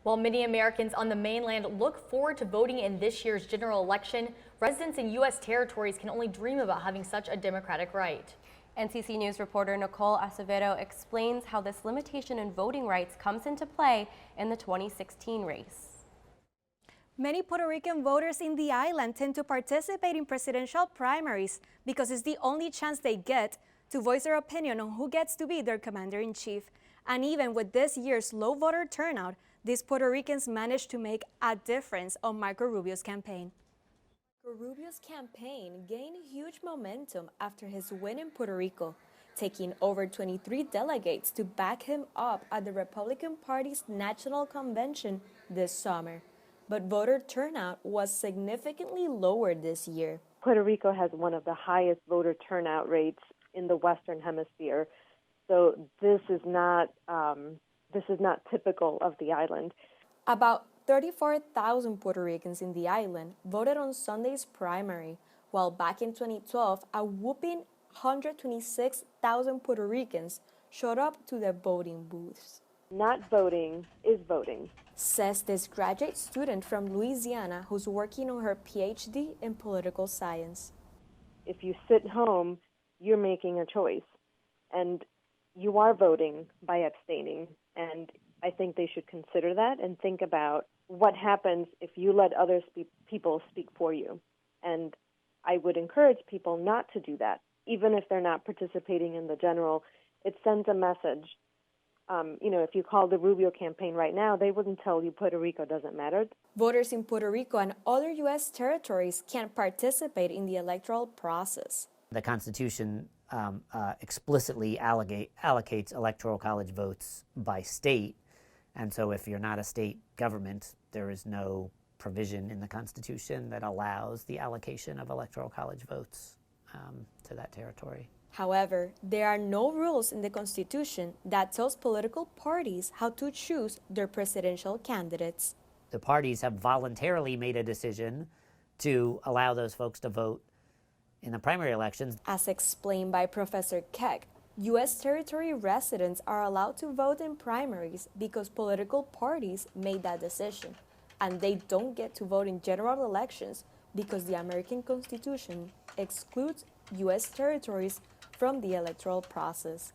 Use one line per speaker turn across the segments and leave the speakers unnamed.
While many Americans on the mainland look forward to voting in this year's general election, residents in U.S. territories can only dream about having such a democratic right.
NCC News reporter Nicole Acevedo explains how this limitation in voting rights comes into play in the 2016 race.
Many Puerto Rican voters in the island tend to participate in presidential primaries because it's the only chance they get to voice their opinion on who gets to be their commander-in-chief. And even with this year's low voter turnout, these Puerto Ricans managed to make a difference on Marco Rubio's campaign.
Marco Rubio's campaign gained huge momentum after his win in Puerto Rico, taking over 23 delegates to back him up at the Republican Party's National Convention this summer. But voter turnout was significantly lower this year.
Puerto Rico has one of the highest voter turnout rates in the Western Hemisphere, so this is not typical of the island.
About 34,000 Puerto Ricans in the island voted on Sunday's primary, while back in 2012, a whopping 126,000 Puerto Ricans showed up to the voting booths.
Not voting is voting,
says this graduate student from Louisiana who's working on her PhD in political science.
If you sit home, you're making a choice, and you are voting by abstaining, and I think they should consider that and think about what happens if you let other people speak for you. And I would encourage people not to do that, even if they're not participating in the general. It sends a message. If you call the Rubio campaign right now, they wouldn't tell you Puerto Rico doesn't matter.
Voters in Puerto Rico and other U.S. territories can't participate in the electoral process.
The Constitution explicitly allocates electoral college votes by state, and so if you're not a state government, there is no provision in the Constitution that allows the allocation of electoral college votes to that territory.
However, there are no rules in the Constitution that tells political parties how to choose their presidential candidates.
The parties have voluntarily made a decision to allow those folks to vote in the primary elections.
As explained by Professor Keck, U.S. territory residents are allowed to vote in primaries because political parties made that decision, and they don't get to vote in general elections because the American Constitution excludes U.S. territories from the electoral process.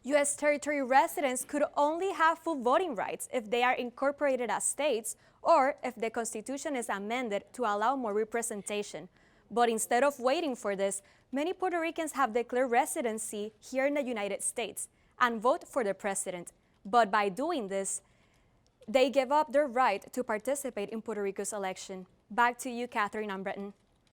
U.S. territory residents could only have full voting rights if they are incorporated as states or if the Constitution is amended to allow more representation. But instead of waiting for this, many Puerto Ricans have declared residency here in the United States and vote for the president. But by doing this, they give up their right to participate in Puerto Rico's election. Back to you, Catherine and Breton.